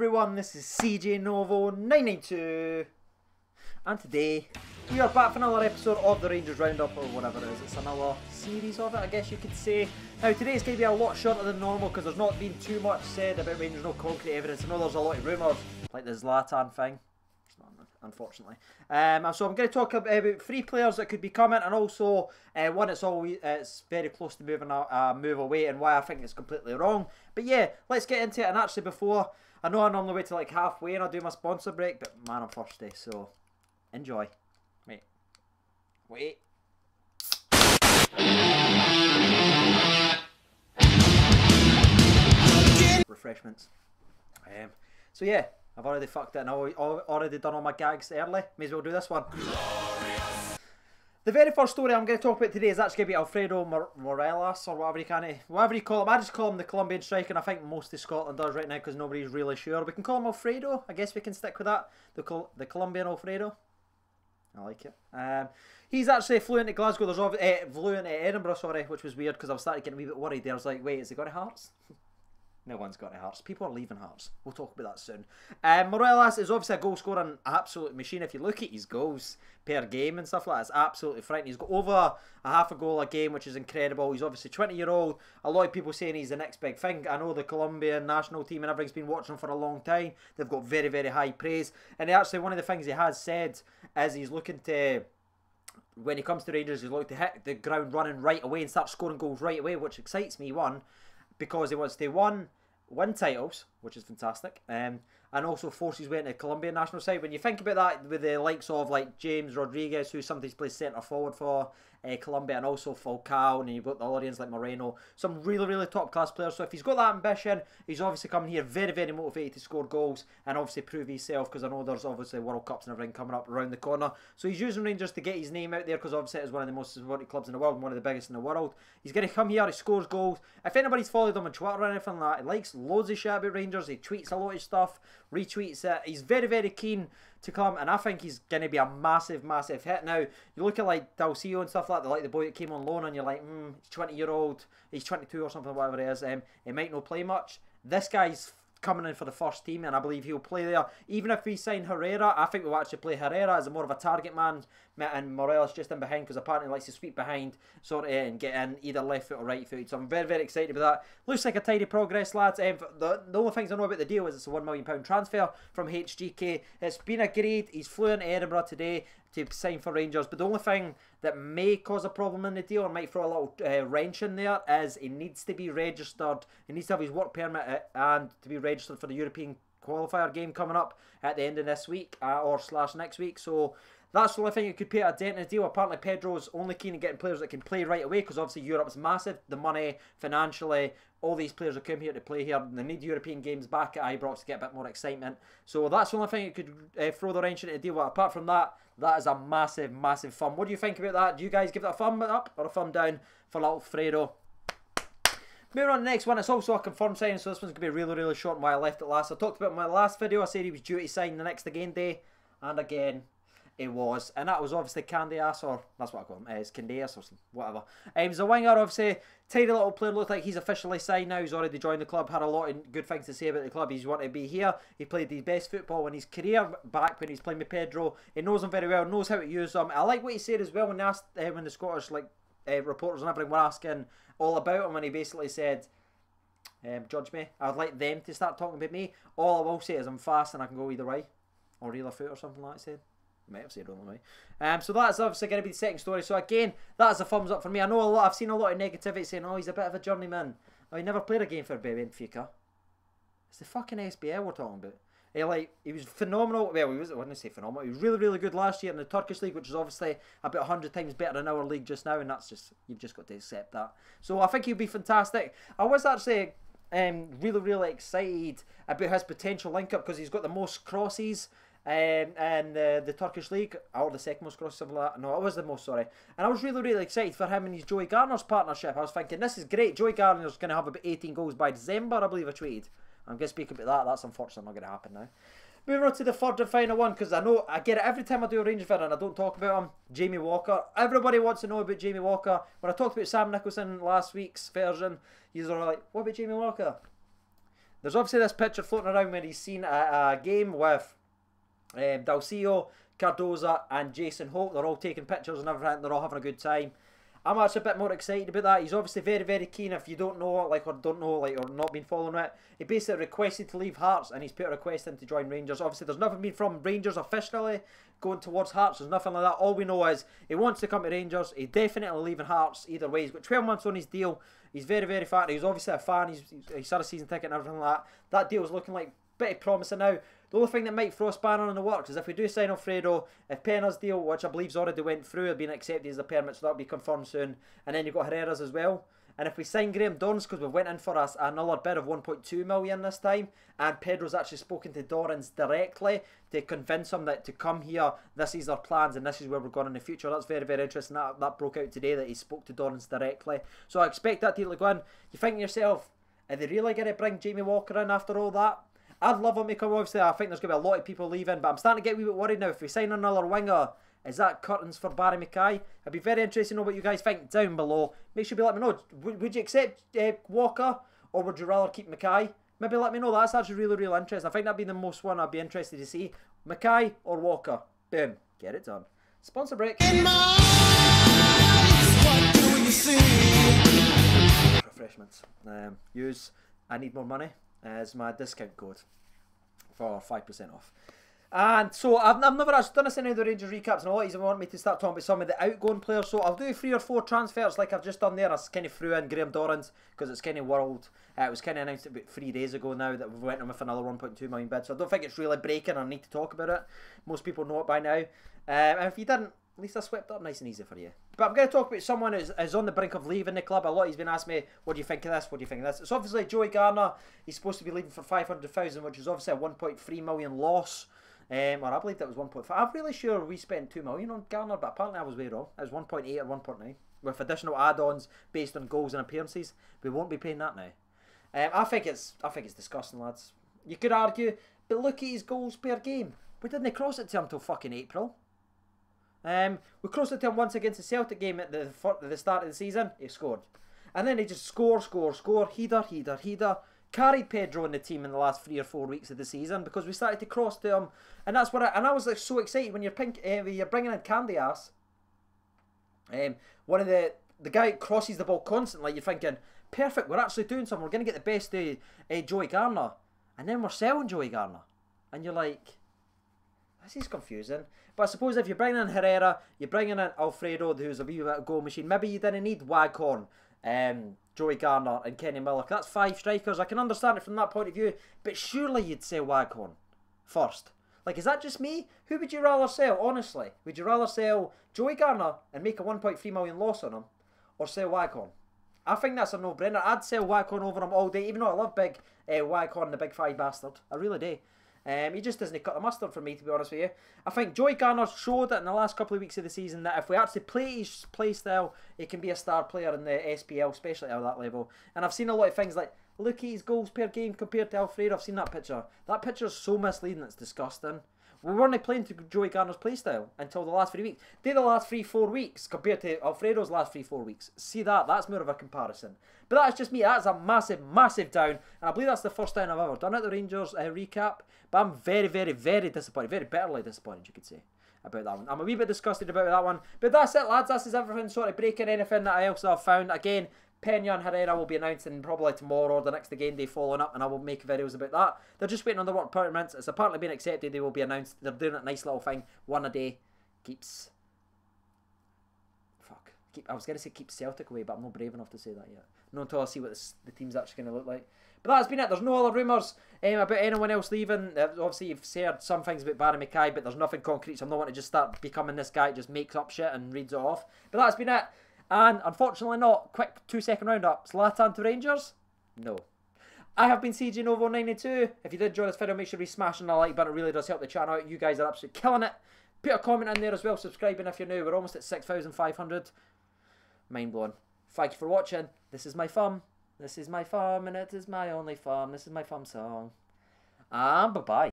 everyone, this is CJ Novo 992 and today we are back for another episode of the Rangers Roundup, or whatever it is. It's another series of it, I guess you could say. Now today's going to be a lot shorter than normal because there's not been too much said about Rangers, no concrete evidence. I know there's a lot of rumours, like the Zlatan thing, unfortunately. So I'm going to talk about 3 players that could be coming, and also one it's very close to moving a move away, and why I think it's completely wrong. But yeah, let's get into it. And actually, before, I know I normally wait till like halfway and I'll do my sponsor break, but man, I'm thirsty, so enjoy. Wait. Refreshments. So yeah, I've already fucked it and I've already done all my gags early. May as well do this one. The very first story I'm going to talk about today is actually going to be Alfredo Morelos, or whatever you call him. I just call him the Colombian striker, and I think most of Scotland does right now because nobody's really sure. We can call him Alfredo. I guess we can stick with that. The Colombian Alfredo. I like it. He's actually fluent at Glasgow. There's fluent at Edinburgh, sorry, which was weird because I was starting to get a wee bit worried there. I was like, wait, has he got to Hearts? No one's got to Hearts. People are leaving Hearts. We'll talk about that soon. Morelos is obviously a goal scoring absolute machine. If you look at his goals per game and stuff like that, it's absolutely frightening. He's got over a half a goal a game, which is incredible. He's obviously 20-year-old. A lot of people saying he's the next big thing. I know the Colombian national team and everything's been watching him for a long time. They've got very, very high praise. And actually, one of the things he has said is he's looking to, when he comes to Rangers, he's looking to hit the ground running right away and start scoring goals right away, which excites me, because he wants to win titles, which is fantastic, and also force his way into the Colombian national side. When you think about that, with the likes of like James Rodriguez, who sometimes plays centre forward for Colombia, and also Falcao, and you've got the Lorians like Moreno, some really, really top class players. So if he's got that ambition, he's obviously coming here very, very motivated to score goals and obviously prove himself, because I know there's obviously World Cups and everything coming up around the corner. So he's using Rangers to get his name out there, because obviously it is one of the most supported clubs in the world and one of the biggest in the world. He's going to come here, he scores goals. If anybody's followed him on Twitter or anything like that, he likes loads of shit about Rangers, he tweets a lot of stuff, retweets it. He's very, very keen to come, and I think he's going to be a massive, massive hit. Now, you look at like Dalcio and stuff like that, like the boy that came on loan, and you're like, he's 20-year-old, he's 22 or something, whatever it is, he might not play much. This guy's coming in for the first team, and I believe he'll play there. Even if we sign Herrera, I think we'll actually play Herrera as more of a target man, and Morelos just in behind, because apparently he likes to sweep behind sort of and get in either left foot or right foot. So I'm very, very excited about that. Looks like a tidy progress, lads. The only things I know about the deal is it's a £1 million transfer from HGK. It's been agreed. He's flew into Edinburgh today to sign for Rangers, but the only thing that may cause a problem in the deal, or might throw a little wrench in there, is he needs to be registered. He needs to have his work permit and to be registered for the European qualifier game coming up at the end of this week or / next week. So that's the only thing that could put a dent in the deal. Apparently Pedro's only keen on getting players that can play right away, because obviously Europe's massive, the money, financially, all these players will come here to play here. They need European games back at Ibrox to get a bit more excitement. So that's the only thing that could throw the wrench into the deal. But apart from that, that is a massive, massive thumb. What do you think about that? Do you guys give it a thumb up or a thumb down for Alfredo? Moving on to the next one, it's also a confirmed signing, so this one's going to be really, really short and why I left it last. I talked about in my last video, I said he was due to sign the next again day, and again, it was. And that was obviously Candeias, or that's what I call him, it's Candeias or something, whatever. He's a winger, obviously, tidy little player, looked like he's officially signed now, he's already joined the club, had a lot of good things to say about the club, he's wanted to be here, he played his best football in his career back when he's playing with Pedro, he knows him very well, knows how to use him. I like what he said as well when they asked, when the Scottish reporters and everything were asking all about him, when he basically said, judge me, I'd like them to start talking about me. All I will say is I'm fast and I can go either way, or either foot or something like that. Said, might have said on the way. So that's obviously going to be the second story. So again, that is a thumbs up for me. I know I've seen a lot of negativity saying, oh, he's a bit of a journeyman, oh, he never played a game for Benfica. It's the fucking SBL we're talking about. He was phenomenal. Well, I wouldn't say phenomenal. He was really, really good last year in the Turkish league, which is obviously about 100 times better than our league just now, and that's just, you've just got to accept that. So I think he'll be fantastic. I was actually really, really excited about his potential link-up, because he's got the most crosses in the Turkish league, or the second most crosses, something like that. No, it was the most, sorry. And I was really, really excited for him and his Joey Garner's partnership. I was thinking, this is great. Joey Garner's going to have about 18 goals by December, I believe I tweeted. I'm going to speak about that. That's unfortunately not going to happen now. Moving on to the third and final one, because I know I get it every time I do a Rangers video and I don't talk about him. Jamie Walker. Everybody wants to know about Jamie Walker. When I talked about Sam Nicholson last week's version, you're like, what about Jamie Walker? There's obviously this picture floating around where he's seen a game with Dalcio, Cardoza and Jason Holt. They're all taking pictures and everything. They're all having a good time. I'm actually a bit more excited about that. He's obviously very, very keen. If you don't know, or not been following it, he basically requested to leave Hearts and he's put a request in to join Rangers. Obviously, there's nothing been from Rangers officially going towards Hearts. There's nothing like that. All we know is he wants to come to Rangers. He's definitely leaving Hearts either way. He's got 12 months on his deal. He's very, very fat. He's obviously a fan. He's had a season ticket and everything like that. That deal's looking like pretty promising now. The only thing that might throw a spanner in the works is if we do sign Alfredo, if Pena's deal, which I believe's already went through, had been accepted as a permit, so that'll be confirmed soon. And then you've got Herrera's as well. And if we sign Graham Dorrans, because we went in for another bid of 1.2 million this time, and Pedro's actually spoken to Dorrans directly to convince him that to come here, this is our plans and this is where we're going in the future. That's very, very interesting. That broke out today that he spoke to Dorrans directly. So I expect that deal to go in. You think to yourself, are they really going to bring Jamie Walker in after all that? I'd love him to come, obviously. I think there's going to be a lot of people leaving, but I'm starting to get a wee bit worried now. If we sign another winger, is that curtains for Barry Mackay? I'd be very interested to know what you guys think down below. Make sure you let me know. Would you accept Walker, or would you rather keep Mackay? Maybe let me know. That's actually really, really interesting. I think that'd be the most one I'd be interested to see. Mackay or Walker? Boom. Get it done. Sponsor break. Refreshments. Use I need more money as my discount code for 5% off. And so I've never actually done any of the Rangers recaps, and a lot of you want me to start talking about some of the outgoing players. So I'll do 3 or 4 transfers like I've just done there. I kind of threw in Graham Dorrans because it's kind of world. It was kind of announced about 3 days ago now that we went in with another 1.2 million bid. So I don't think it's really breaking. I need to talk about it. Most people know it by now. And if you didn't, at least I swept up nice and easy for you. But I'm going to talk about someone who's on the brink of leaving the club. A lot he's been asking me, what do you think of this? What do you think of this? It's obviously Joey Garner. He's supposed to be leaving for 500,000, which is obviously a 1.3 million loss. Or I believe that was 1.5. I'm really sure we spent 2 million on Garner, but apparently I was way wrong. It was 1.8 or 1.9 with additional add-ons based on goals and appearances. We won't be paying that now. I think it's disgusting, lads. You could argue, but look at his goals per game. We didn't cross it to him till fucking April. We crossed it to him once against the Celtic game at the start of the season. He scored, and then he just score. Header. Carried Pedro in the team in the last 3 or 4 weeks of the season because we started to cross to him, and that's what I was like so excited when you're bringing in Candeias. One of the guy crosses the ball constantly. You're thinking, perfect, we're actually doing something. We're going to get the best of Joey Garner, and then we're selling Joey Garner, and you're like, this is confusing. But I suppose if you're bringing in Herrera, you're bringing in Alfredo, who's a wee bit of a goal machine. Maybe you didn't need Waghorn, Joey Garner and Kenny Miller. That's 5 strikers. I can understand it from that point of view. But surely you'd sell Waghorn first. Like, is that just me? Who would you rather sell, honestly? Would you rather sell Joey Garner and make a 1.3 million loss on him? Or sell Waghorn? I think that's a no-brainer. I'd sell Waghorn over him all day. Even though I love big Waghorn, the big 5 bastard. I really do. He just doesn't cut the mustard for me, to be honest with you. I think Joey Garner showed that in the last couple of weeks of the season that if we actually play his play style, he can be a star player in the SPL, especially at that level. And I've seen a lot of things like, look at his goals per game compared to Alfredo. I've seen that picture. That picture's so misleading, it's disgusting. We weren't playing to Joey Garner's playstyle until the last 3 weeks. They're the last 3-4 weeks compared to Alfredo's last 3-4 weeks. See that? That's more of a comparison. But that's just me. That's a massive, massive down. And I believe that's the first down I've ever done at the Rangers recap. But I'm very, very, very disappointed. Very bitterly disappointed, you could say, about that one. I'm a wee bit disgusted about that one. But that's it, lads. That's everything sort of breaking anything that I else have found. Again, Pena and Herrera will be announcing probably tomorrow or the next game day following up, and I will make videos about that. They're just waiting on the work permits. It's apparently been accepted. They will be announced. They're doing a nice little thing. 1 a day keeps... Fuck. I was going to say keep Celtic away, but I'm not brave enough to say that yet. Not until I see what the team's actually going to look like. But that's been it. There's no other rumours about anyone else leaving. Obviously, you've heard some things about Barry Mackay, but there's nothing concrete, so I'm not wanting to just start becoming this guy that just makes up shit and reads it off. But that's been it. And unfortunately not. Quick 2-second roundup. Zlatan to Rangers? No. I have been CJ Novo 92. If you did enjoy this video, make sure you smash the like button. It really does help the channel out. You guys are absolutely killing it. Put a comment in there as well. Subscribing if you're new. We're almost at 6,500. Mind blown. Thank you for watching. This is my farm. This is my farm and it is my only farm. This is my farm song. And bye-bye.